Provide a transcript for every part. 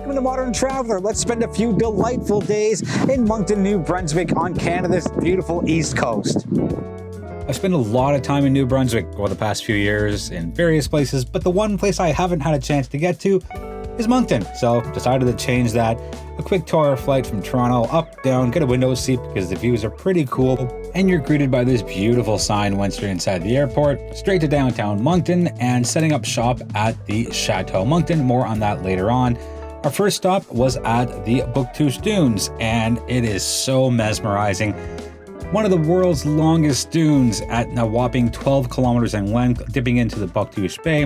Welcome to Modern Traveler. Let's spend a few delightful days in Moncton, New Brunswick on Canada's beautiful East Coast. I've spent a lot of time in New Brunswick over the past few years in various places, but the one place I haven't had a chance to get to is Moncton. So decided to change that. A quick 2-hour flight from Toronto, up, down, get a window seat because the views are pretty cool. And you're greeted by this beautiful sign once you're inside the airport, straight to downtown Moncton and setting up shop at the Chateau Moncton. More on that later on. Our first stop was at the Bouctouche Dunes, and it is so mesmerizing. One of the world's longest dunes at a whopping 12 kilometers in length, dipping into the Bouctouche Bay.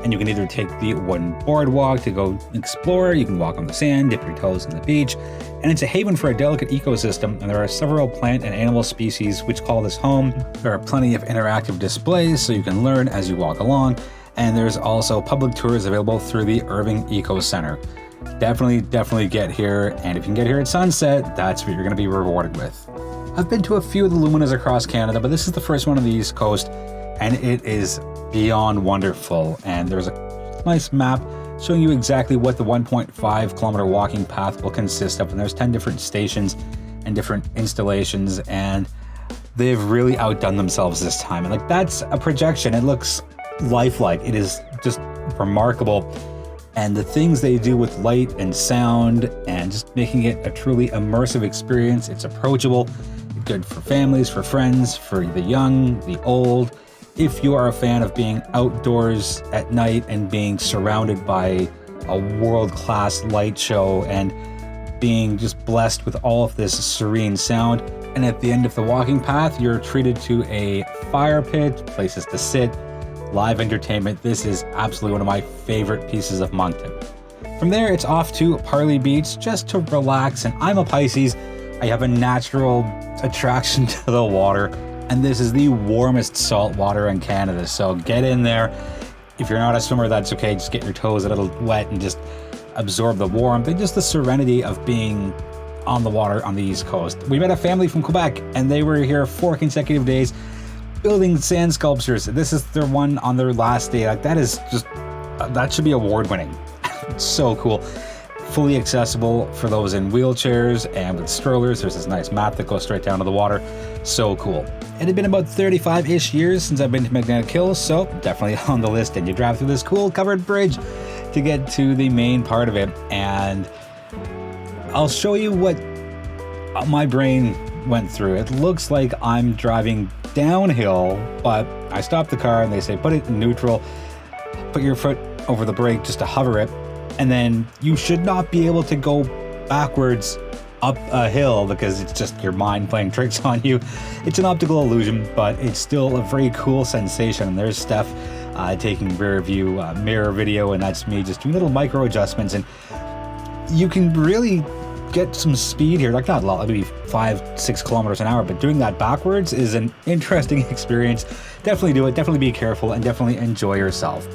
And you can either take the wooden boardwalk to go explore, you can walk on the sand, dip your toes in the beach, and it's a haven for a delicate ecosystem, and there are several plant and animal species which call this home. There are plenty of interactive displays so you can learn as you walk along, and there's also public tours available through the Irving Eco Center. Definitely get here, and if you can get here at sunset, that's what you're going to be rewarded with. I've been to a few of the Luminas across Canada, but this is the first one on the East Coast, and it is beyond wonderful. And there's a nice map showing you exactly what the 1.5 kilometer walking path will consist of. And there's 10 different stations and different installations, and they've really outdone themselves this time. And like, that's a projection. It looks lifelike. It is just remarkable. And the things they do with light and sound and just making it a truly immersive experience. It's approachable, good for families, for friends, for the young, the old. If you are a fan of being outdoors at night and being surrounded by a world-class light show and being just blessed with all of this serene sound. And at the end of the walking path, you're treated to a fire pit, places to sit, live entertainment. This is absolutely one of my favorite pieces of Moncton. From there, it's off to Parlee Beach just to relax. And I'm a Pisces. I have a natural attraction to the water. And this is the warmest salt water in Canada. So get in there. If you're not a swimmer, that's okay. Just get your toes a little wet and just absorb the warmth and just the serenity of being on the water on the East Coast. We met a family from Quebec, and they were here 4 consecutive days building sand sculptures. This is their one on their last day. Like, that is just, that should be award winning. It's so cool. Fully accessible for those in wheelchairs and with strollers. There's this nice mat that goes straight down to the water. So cool. It had been about 35-ish years since I've been to Magnetic Hills, so definitely on the list. And you drive through this cool covered bridge to get to the main part of it. And I'll show you what my brain went through. It looks like I'm driving downhill, but I stop the car and they say, put it in neutral, put your foot over the brake just to hover it. And then you should not be able to go backwards up a hill because it's just your mind playing tricks on you. It's an optical illusion, but it's still a very cool sensation. And there's Steph taking rear view mirror video, and that's me just doing little micro adjustments. And you can really get some speed here, like not a lot, maybe 5-6 kilometers an hour, but doing that backwards is an interesting experience. Definitely do it, definitely be careful, and definitely enjoy yourself.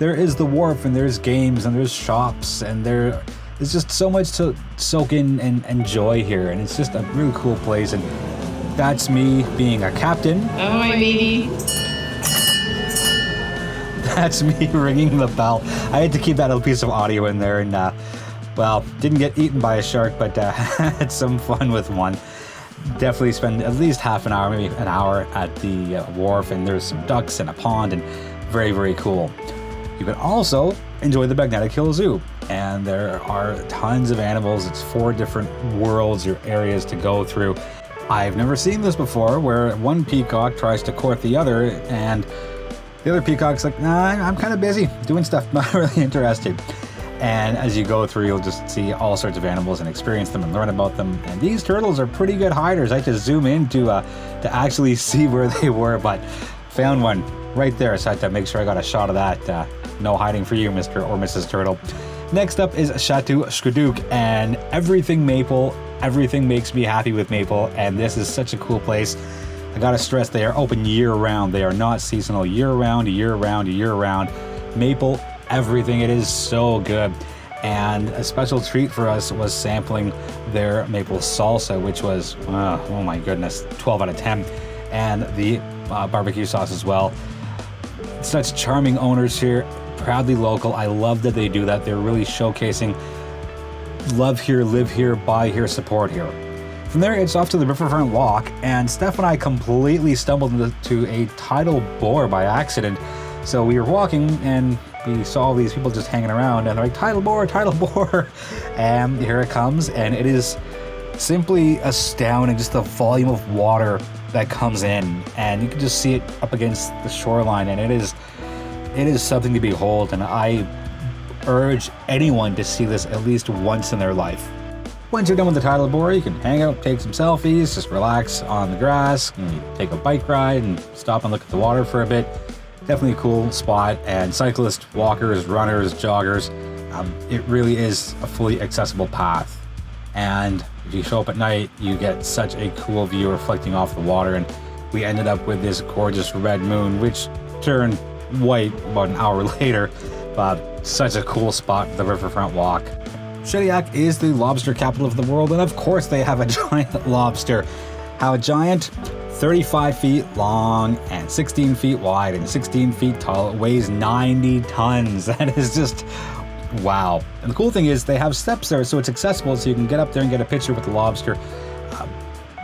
There is the wharf, and there's games, and there's shops, and there is just so much to soak in and enjoy here, and it's just a really cool place. And that's me being a captain. Ahoy, matey. That's me ringing the bell. I had to keep that little piece of audio in there, and well, didn't get eaten by a shark, but had some fun with one. Definitely spend at least half an hour, maybe an hour at the wharf, and there's some ducks and a pond, and very, very cool. You can also enjoy the Magnetic Hill Zoo, and there are tons of animals. It's 4 different worlds or areas to go through. I've never seen this before, where one peacock tries to court the other, and the other peacock's like, nah, I'm kind of busy doing stuff, not really interested. And as you go through, you'll just see all sorts of animals and experience them and learn about them. And these turtles are pretty good hiders. I had to zoom in to actually see where they were, but found one right there. So I had to make sure I got a shot of that. No hiding for you, Mr. or Mrs. Turtle. Next up is Chateau Scoudouc, and everything maple. Everything makes me happy with maple, and this is such a cool place. I gotta stress, they are open year-round. They are not seasonal. Year-round, year-round, year-round. Maple, everything. It is so good. And a special treat for us was sampling their maple salsa, which was, oh my goodness, 12 out of 10. And the barbecue sauce as well. Such charming owners here, proudly local. I love that they do that. They're really showcasing love here, live here, buy here, support here. From there, it's off to the Riverfront Walk, and Steph and I completely stumbled into a tidal bore by accident. So we were walking, and we saw all these people just hanging around, and they're like, tidal bore, tidal bore. And here it comes, and it is simply astounding, just the volume of water that comes in, and you can just see it up against the shoreline, and it is something to behold, and I urge anyone to see this at least once in their life. Once you're done with the tidal bore, you can hang out, take some selfies, just relax on the grass, and take a bike ride and stop and look at the water for a bit. Definitely a cool spot, and cyclists, walkers, runners, joggers, it really is a fully accessible path. And if you show up at night, you get such a cool view reflecting off the water, and we ended up with this gorgeous red moon, which turned white about an hour later. But such a cool spot, the Riverfront Walk. Shediac is the lobster capital of the world, and of course they have a giant lobster. How giant? 35 feet long and 16 feet wide and 16 feet tall. It weighs 90 tons. That is just wow. And the cool thing is they have steps there, so it's accessible, so you can get up there and get a picture with the lobster.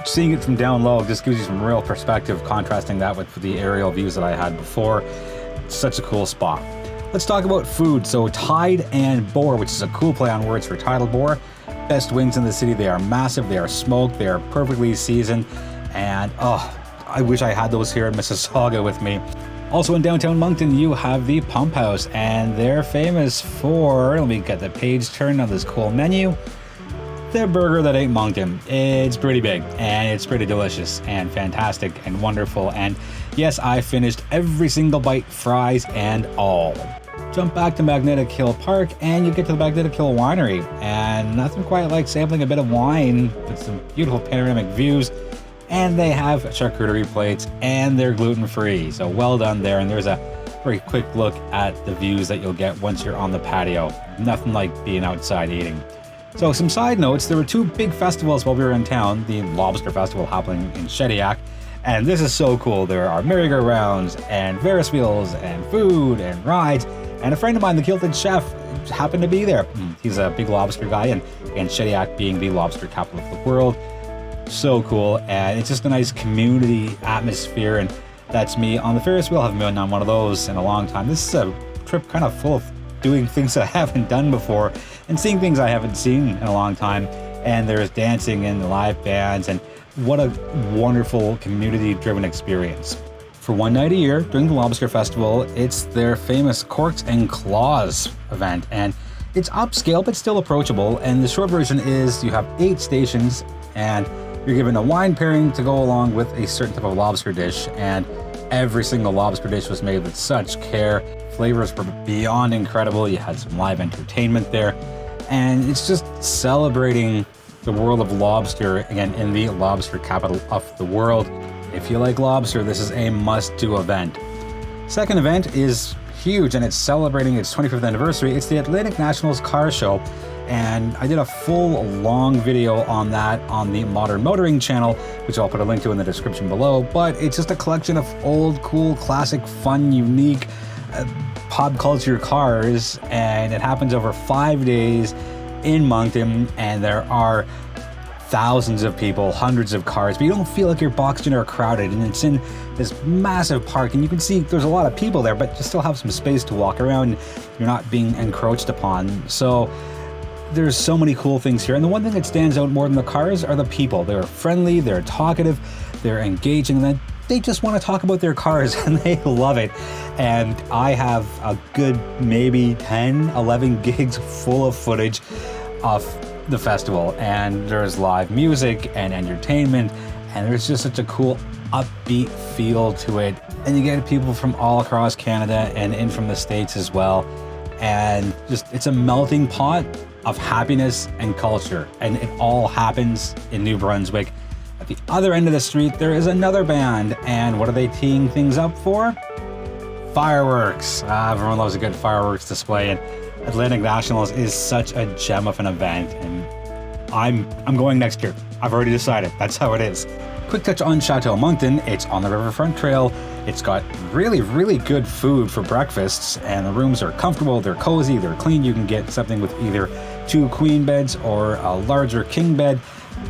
Seeing it from down low just gives you some real perspective, contrasting that with the aerial views that I had before. It's such a cool spot. Let's talk about food. So tide and boar, which is a cool play on words for tidal boar. Best wings in the city. They are massive, they are smoked, they are perfectly seasoned, and I wish I had those here in Mississauga with me. Also in downtown Moncton, you have the Pump House, and they're famous for, let me get the page turned on this cool menu, their burger that ain't Moncton. It's pretty big, and it's pretty delicious, and fantastic, and wonderful, and yes, I finished every single bite, fries and all. Jump back to Magnetic Hill Park, and you get to the Magnetic Hill Winery, and nothing quite like sampling a bit of wine with some beautiful panoramic views. And they have charcuterie plates, and they're gluten-free, so well done there. And there's a very quick look at the views that you'll get once you're on the patio. Nothing like being outside eating. So some side notes, there were two big festivals while we were in town. The Lobster Festival happening in Shediac, and this is so cool. There are merry-go-rounds and Ferris wheels and food and rides, and a friend of mine, the Kilted Chef, happened to be there. He's a big lobster guy, and Shediac being the lobster capital of the world. So cool, and it's just a nice community atmosphere, and that's me on the Ferris wheel. I haven't been on one of those in a long time. This is a trip kind of full of doing things I haven't done before and seeing things I haven't seen in a long time, and there's dancing and live bands, and what a wonderful community-driven experience. For one night a year during the Lobster Festival, it's their famous Corks and Claws event, and it's upscale but still approachable, and the short version is you have 8 stations, and you're given a wine pairing to go along with a certain type of lobster dish, and every single lobster dish was made with such care. Flavors were beyond incredible. You had some live entertainment there, and it's just celebrating the world of lobster, again, in the lobster capital of the world. If you like lobster, this is a must-do event. Second event is huge, and it's celebrating its 25th anniversary. It's the Atlantic Nationals Car Show, and I did a full long video on that on the Modern Motoring channel, which I'll put a link to in the description below. But it's just a collection of old, cool, classic, fun, unique pop culture cars, and it happens over 5 days in Moncton, and there are thousands of people, hundreds of cars, but you don't feel like you're boxed in or crowded, and it's in this massive park, and you can see there's a lot of people there, but you still have some space to walk around. You're not being encroached upon. So there's so many cool things here, and the one thing that stands out more than the cars are the people. They're friendly, they're talkative, they're engaging, and they just want to talk about their cars, and they love it. And I have a good maybe 10, 11 gigs full of footage of the festival, and there's live music and entertainment, and there's just such a cool upbeat feel to it, and you get people from all across Canada and in from the States as well, and just it's a melting pot of happiness and culture, and it all happens in New Brunswick. At the other end of the street there is another band, and what are they teeing things up for? Fireworks. Everyone loves a good fireworks display, and Atlantic Nationals is such a gem of an event, and I'm going next year. I've already decided. That's how it is. Quick touch on Chateau Moncton. It's on the Riverfront Trail. It's got really, really good food for breakfasts, and the rooms are comfortable, they're cozy, they're clean. You can get something with either 2 queen beds or a larger king bed,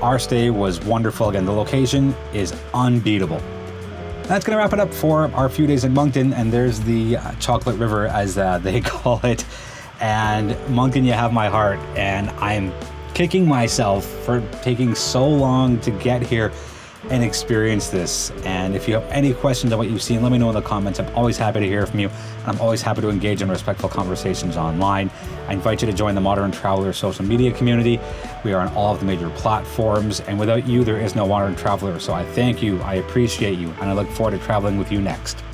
our stay was wonderful. Again, the location is unbeatable. That's going to wrap it up for our few days in Moncton, and there's the chocolate river, as they call it. And Moncton, you have my heart, and I'm kicking myself for taking so long to get here and experience this. And if you have any questions on what you've seen, let me know in the comments. I'm always happy to hear from you, and I'm always happy to engage in respectful conversations online. I invite you to join the Modern Traveler social media community. We are on all of the major platforms, and without you, there is no Modern Traveler. So I thank you, I appreciate you, and I look forward to traveling with you next.